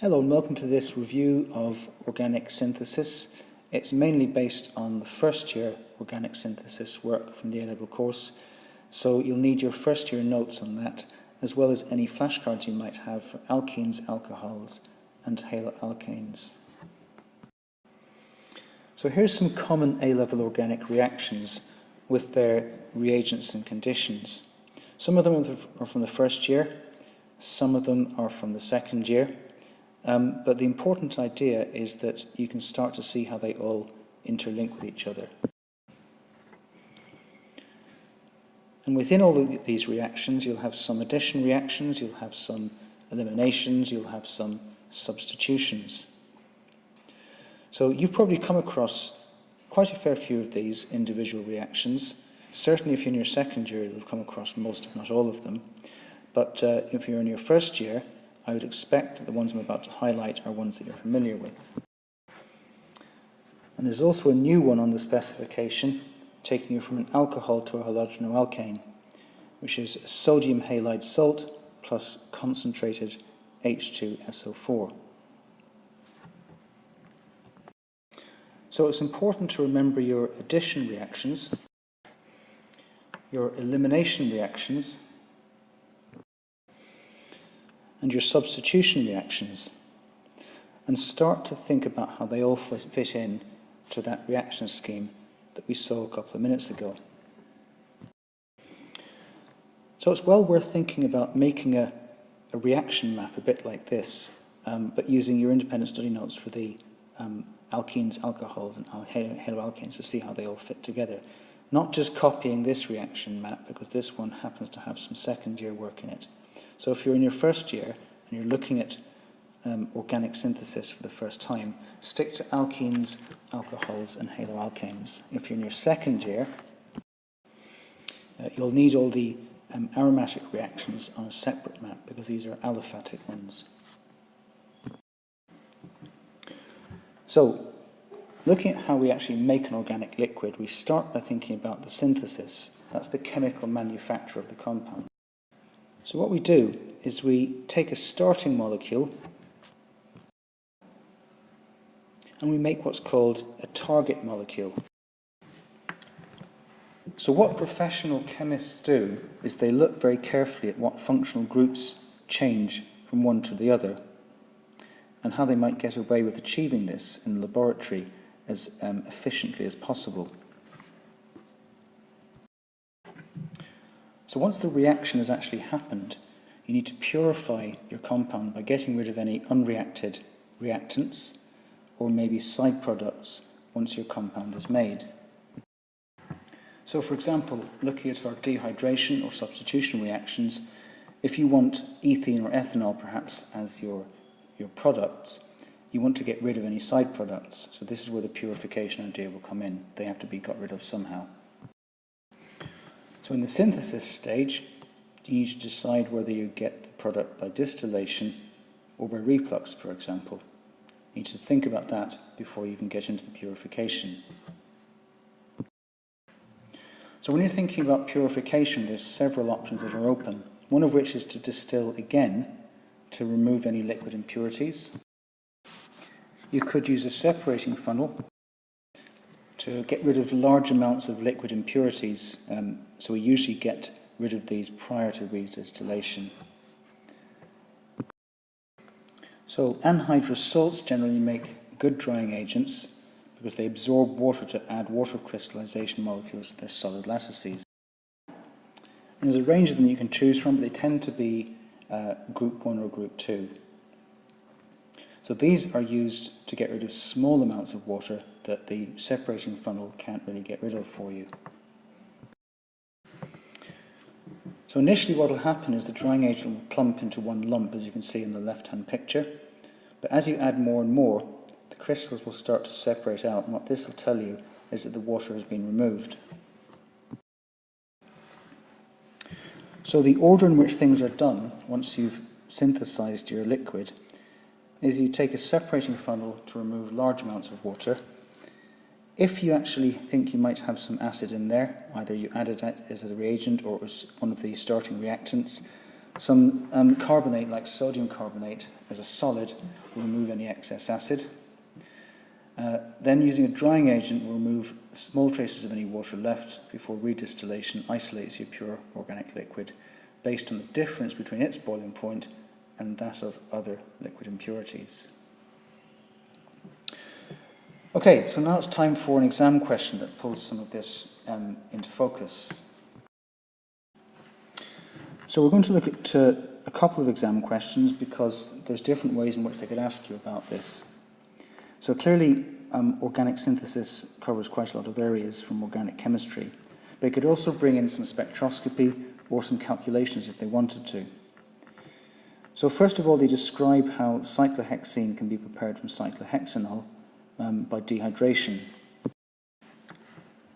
Hello and welcome to this review of organic synthesis. It's mainly based on the first year organic synthesis work from the A-level course, so you'll need your first year notes on that, as well as any flashcards you might have for alkenes, alcohols and haloalkanes. So here's some common A-level organic reactions with their reagents and conditions. Some of them are from the first year, some of them are from the second year. But the important idea is that you can start to see how they all interlink with each other. And within all of these reactions, you'll have some addition reactions, you'll have some eliminations, you'll have some substitutions. So you've probably come across quite a fair few of these individual reactions. Certainly if you're in your second year, you'll have come across most, if not all of them. But if you're in your first year, I would expect that the ones I'm about to highlight are ones that you're familiar with. And there's also a new one on the specification, taking you from an alcohol to a halogenoalkane, which is sodium halide salt plus concentrated H2SO4. So it's important to remember your addition reactions, your elimination reactions, and your substitution reactions, and start to think about how they all fit in to that reaction scheme that we saw a couple of minutes ago. So it's well worth thinking about making a reaction map a bit like this, but using your independent study notes for the alkenes, alcohols and haloalkanes to see how they all fit together. Not just copying this reaction map, because this one happens to have some second year work in it. So if you're in your first year and you're looking at organic synthesis for the first time, stick to alkenes, alcohols and haloalkanes. If you're in your second year, you'll need all the aromatic reactions on a separate map because these are aliphatic ones. So, looking at how we actually make an organic liquid, we start by thinking about the synthesis. That's the chemical manufacture of the compound. So what we do is we take a starting molecule and we make what's called a target molecule. So what professional chemists do is they look very carefully at what functional groups change from one to the other and how they might get away with achieving this in the laboratory as efficiently as possible. So once the reaction has actually happened, you need to purify your compound by getting rid of any unreacted reactants or maybe side products once your compound is made. So for example, looking at our dehydration or substitution reactions, if you want ethene or ethanol perhaps as your products, you want to get rid of any side products. So this is where the purification idea will come in. They have to be got rid of somehow. So in the synthesis stage, you need to decide whether you get the product by distillation or by reflux, for example. You need to think about that before you even get into the purification. So when you're thinking about purification, there's several options that are open, one of which is to distill again to remove any liquid impurities. You could use a separating funnel to get rid of large amounts of liquid impurities, so we usually get rid of these prior to redistillation. So anhydrous salts generally make good drying agents because they absorb water to add water crystallization molecules to their solid lattices. And there's a range of them you can choose from, but they tend to be group 1 or group 2. So these are used to get rid of small amounts of water that the separating funnel can't really get rid of for you. So initially what will happen is the drying agent will clump into one lump, as you can see in the left-hand picture. But as you add more and more, the crystals will start to separate out, and what this will tell you is that the water has been removed. So the order in which things are done, once you've synthesized your liquid, is you take a separating funnel to remove large amounts of water. If you actually think you might have some acid in there, either you added it as a reagent or as one of the starting reactants, Some carbonate, like sodium carbonate, as a solid, will remove any excess acid. Then using a drying agent will remove small traces of any water left before redistillation isolates your pure organic liquid based on the difference between its boiling point and that of other liquid impurities. Okay, so now it's time for an exam question that pulls some of this into focus. So we're going to look at a couple of exam questions because there's different ways in which they could ask you about this. So clearly, organic synthesis covers quite a lot of areas from organic chemistry, but it could also bring in some spectroscopy or some calculations if they wanted to. So first of all, they describe how cyclohexene can be prepared from cyclohexanol by dehydration.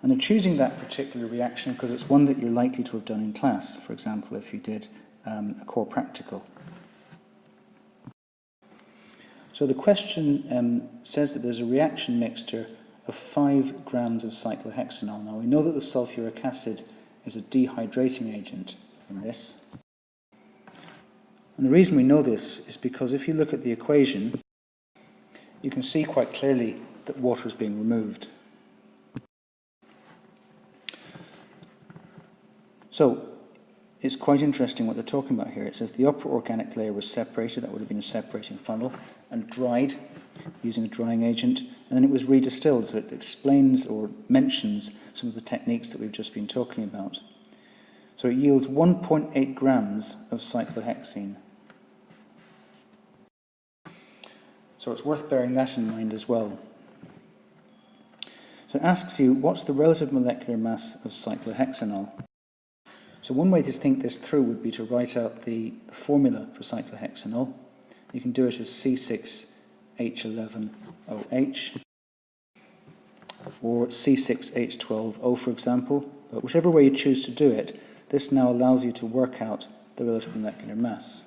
And they're choosing that particular reaction because it's one that you're likely to have done in class, for example, if you did a core practical. So the question says that there's a reaction mixture of 5 grams of cyclohexanol. Now we know that the sulfuric acid is a dehydrating agent in this. And the reason we know this is because if you look at the equation, you can see quite clearly that water is being removed. So it's quite interesting what they're talking about here. It says the upper organic layer was separated, that would have been a separating funnel, and dried using a drying agent, and then it was redistilled, so it explains or mentions some of the techniques that we've just been talking about. So it yields 1.8 grams of cyclohexene. So it's worth bearing that in mind as well. So it asks you, what's the relative molecular mass of cyclohexanol? So one way to think this through would be to write out the formula for cyclohexanol. You can do it as C6H11OH or C6H12O, for example. But whichever way you choose to do it, this now allows you to work out the relative molecular mass.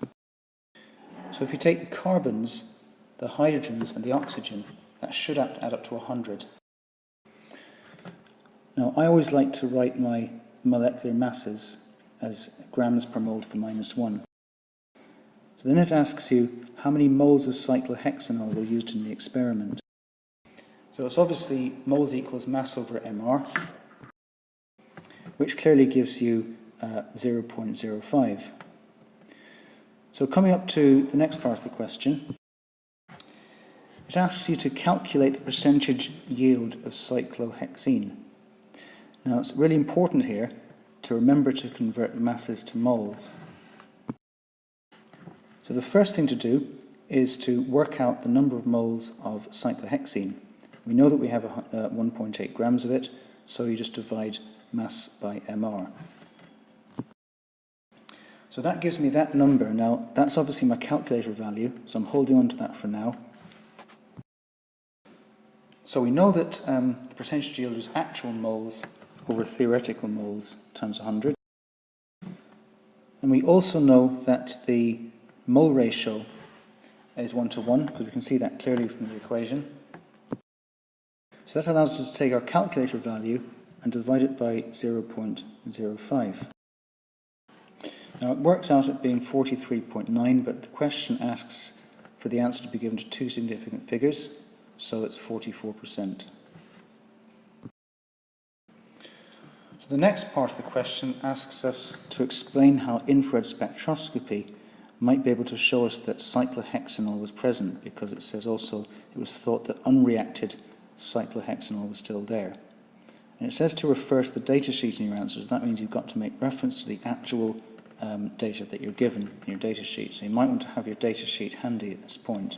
So if you take the carbons, the hydrogens and the oxygen, that should add up to 100. Now, I always like to write my molecular masses as grams per mole to the -1. So then it asks you how many moles of cyclohexanol were used in the experiment. So it's obviously moles equals mass over mR, which clearly gives you 0.05. So coming up to the next part of the question, it asks you to calculate the percentage yield of cyclohexene. Now it's really important here to remember to convert masses to moles. So the first thing to do is to work out the number of moles of cyclohexene. We know that we have 1.8 grams of it, so you just divide mass by mR. So that gives me that number. Now that's obviously my calculator value, so I'm holding on to that for now. So we know that the percentage yield is actual moles over theoretical moles times 100. And we also know that the mole ratio is 1:1, because we can see that clearly from the equation. So that allows us to take our calculator value and divide it by 0.05. Now it works out at being 43.9, but the question asks for the answer to be given to two significant figures, so it's 44%. So the next part of the question asks us to explain how infrared spectroscopy might be able to show us that cyclohexanol was present, because it says also it was thought that unreacted cyclohexanol was still there. And it says to refer to the data sheet in your answers. That means you've got to make reference to the actual data that you're given in your data sheet. So you might want to have your data sheet handy at this point.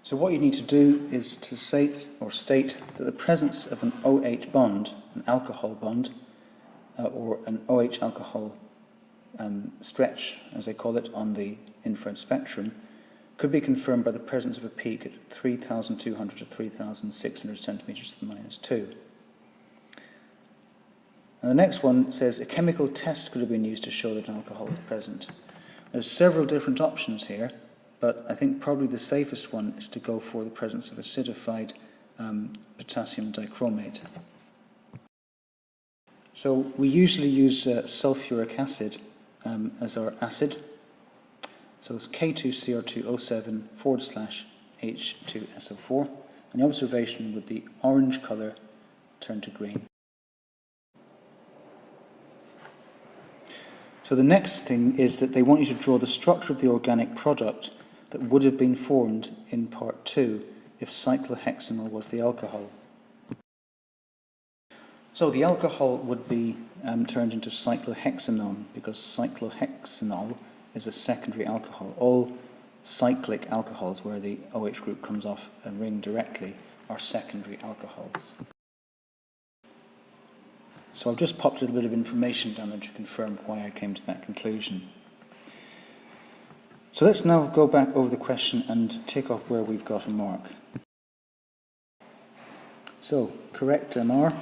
So what you need to do is to state that the presence of an OH bond, an alcohol bond, or an OH alcohol stretch, as they call it, on the infrared spectrum, could be confirmed by the presence of a peak at 3,200 to 3,600 centimetres to the -2. And the next one says a chemical test could have been used to show that alcohol is present. There's several different options here, but I think probably the safest one is to go for the presence of acidified potassium dichromate. So we usually use sulfuric acid as our acid. So it's K2Cr2O7/H2SO4. And the observation with the orange colour turn to green. So the next thing is that they want you to draw the structure of the organic product that would have been formed in part 2 if cyclohexanol was the alcohol. So the alcohol would be turned into cyclohexanone because cyclohexanol is a secondary alcohol. All cyclic alcohols where the OH group comes off a ring directly are secondary alcohols. So I've just popped a little bit of information down there to confirm why I came to that conclusion. So let's now go back over the question and tick off where we've got a mark. So, correct MR,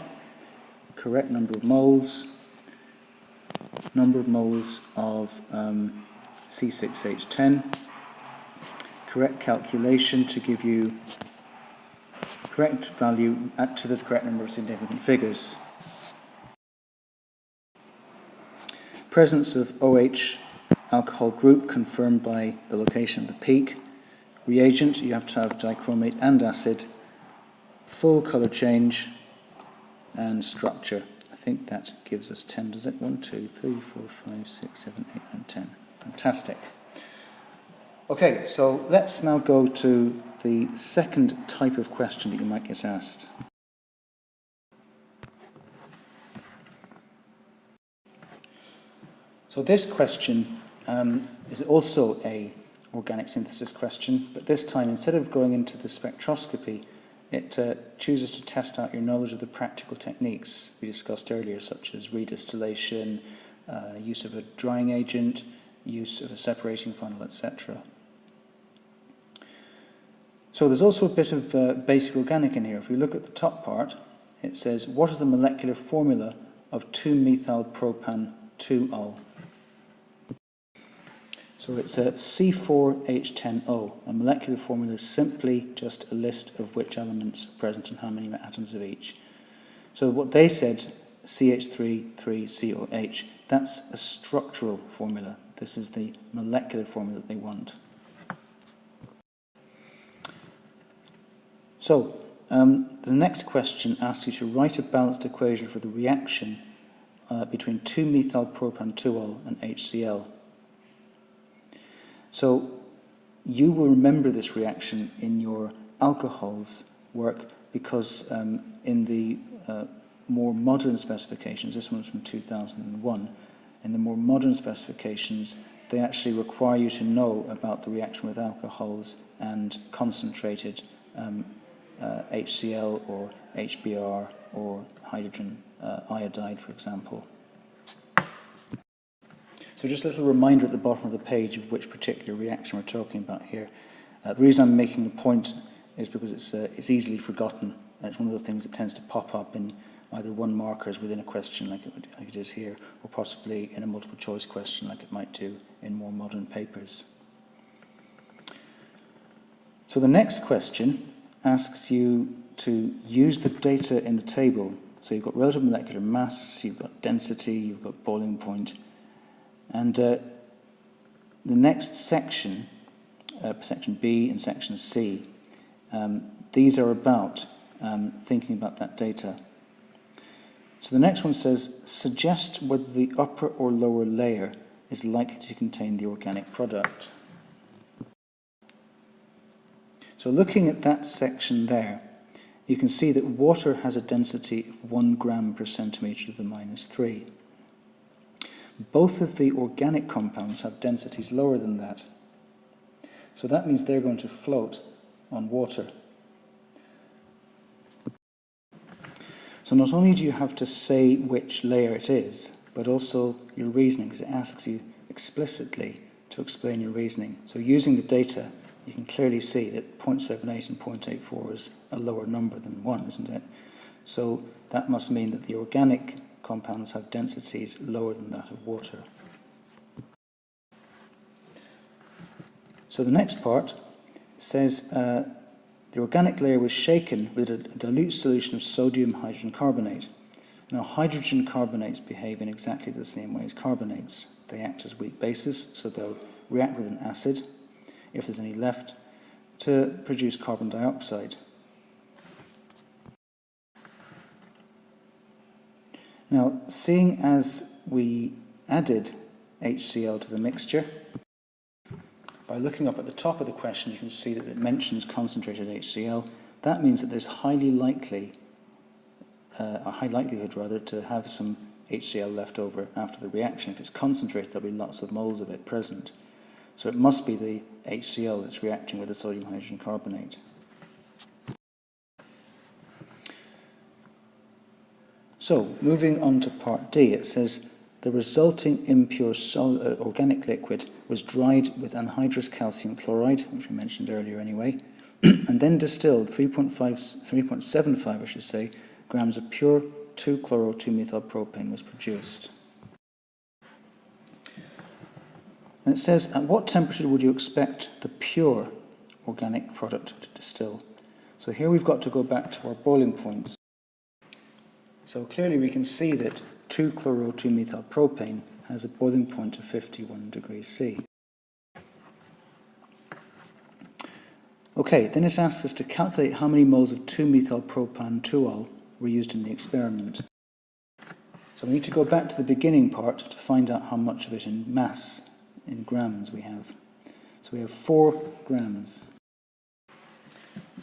correct number of moles of C6H10, correct calculation to give you correct value to the correct number of significant figures. Presence of OH alcohol group confirmed by the location of the peak. Reagent, you have to have dichromate and acid. Full colour change and structure. I think that gives us 10, does it? 1, 2, 3, 4, 5, 6, 7, 8, 9, 10. Fantastic. Okay, so let's now go to the second type of question that you might get asked. So this question is also a organic synthesis question, but this time instead of going into the spectroscopy, it chooses to test out your knowledge of the practical techniques we discussed earlier, such as redistillation, use of a drying agent, use of a separating funnel, etc. So there's also a bit of basic organic in here. If we look at the top part, it says, what is the molecular formula of 2-methylpropan-2-ol? So it's a C4H10O. A molecular formula is simply just a list of which elements are present and how many atoms of each. So what they said, CH3,3COH, that's a structural formula. This is the molecular formula that they want. So the next question asks you to write a balanced equation for the reaction between 2-methylpropan-2-ol and HCl. So you will remember this reaction in your alcohols work because in the more modern specifications, this one's from 2001, in the more modern specifications, they actually require you to know about the reaction with alcohols and concentrated HCl or HBr or hydrogen iodide, for example. So just a little reminder at the bottom of the page of which particular reaction we're talking about here. The reason I'm making the point is because it's easily forgotten. It's one of the things that tends to pop up in either one markers within a question like it is here, or possibly in a multiple choice question like it might do in more modern papers. So the next question asks you to use the data in the table. So you've got relative molecular mass, you've got density, you've got boiling point. And the next section, section B and section C, these are about thinking about that data. So the next one says, suggest whether the upper or lower layer is likely to contain the organic product. So looking at that section there, you can see that water has a density of 1 gram per centimetre to the -3. Both of the organic compounds have densities lower than that. So that means they're going to float on water. So not only do you have to say which layer it is, but also your reasoning, because it asks you explicitly to explain your reasoning. So using the data, you can clearly see that 0.78 and 0.84 is a lower number than 1, isn't it? So that must mean that the organic compounds have densities lower than that of water. So the next part says the organic layer was shaken with a dilute solution of sodium hydrogen carbonate. Now, hydrogen carbonates behave in exactly the same way as carbonates. They act as weak bases, so they'll react with an acid, if there's any left, to produce carbon dioxide. Now, seeing as we added HCl to the mixture, by looking up at the top of the question, you can see that it mentions concentrated HCl. That means that there's a high likelihood to have some HCl left over after the reaction. If it's concentrated, there'll be lots of moles of it present. So it must be the HCl that's reacting with the sodium hydrogen carbonate. So, moving on to part D, it says the resulting impure organic liquid was dried with anhydrous calcium chloride, which we mentioned earlier anyway, and then distilled 3.75 grams of pure 2-chloro-2-methyl-propane was produced. And it says, at what temperature would you expect the pure organic product to distill? So here we've got to go back to our boiling points. So clearly we can see that 2-chloro-2-methyl-propane has a boiling point of 51 degrees C. Okay, then it asks us to calculate how many moles of 2-methyl-propan-2-ol were used in the experiment. So we need to go back to the beginning part to find out how much of it in mass, in grams, we have. So we have 4 grams.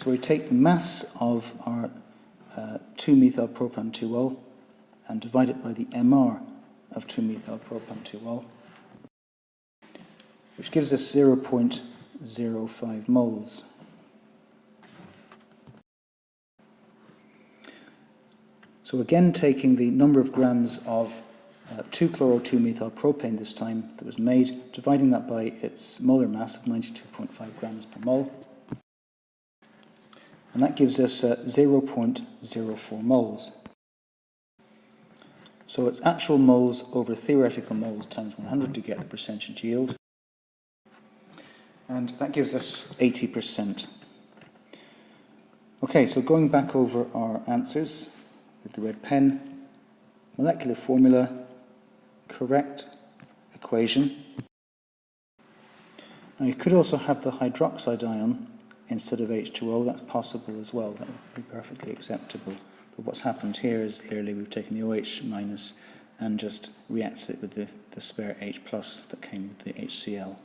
So we take the mass of our 2-methyl-propan-2-ol and divide it by the MR of 2-methyl-propan-2-ol, which gives us 0.05 moles. So again, taking the number of grams of 2-chloro-2-methyl-propane this time that was made, dividing that by its molar mass of 92.5 grams per mole, and that gives us 0.04 moles. So it's actual moles over theoretical moles times 100 to get the percentage yield, and that gives us 80%. Okay, so going back over our answers with the red pen, molecular formula, correct equation. Now you could also have the hydroxide ion instead of H2O, that's possible as well, that would be perfectly acceptable. But what's happened here is clearly we've taken the OH minus and just reacted it with the spare H plus that came with the HCl.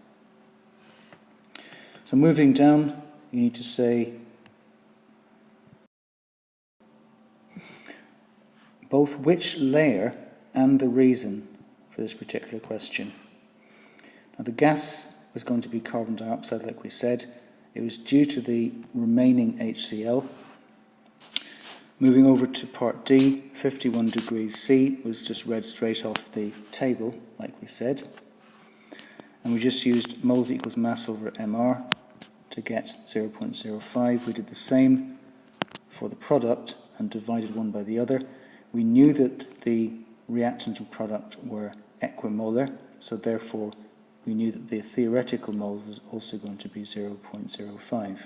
So moving down, you need to say both which layer and the reason for this particular question. Now the gas was going to be carbon dioxide, like we said. It was due to the remaining HCl. Moving over to part D, 51 degrees C was just read straight off the table, like we said. And we just used moles equals mass over MR to get 0.05. We did the same for the product and divided one by the other. We knew that the reactant and product were equimolar, so therefore we knew that the theoretical mole was also going to be 0.05.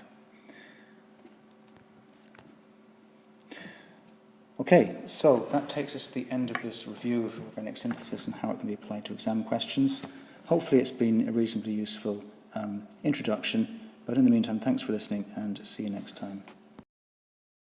Okay, so that takes us to the end of this review of organic synthesis and how it can be applied to exam questions. Hopefully it's been a reasonably useful introduction, but in the meantime, thanks for listening and see you next time.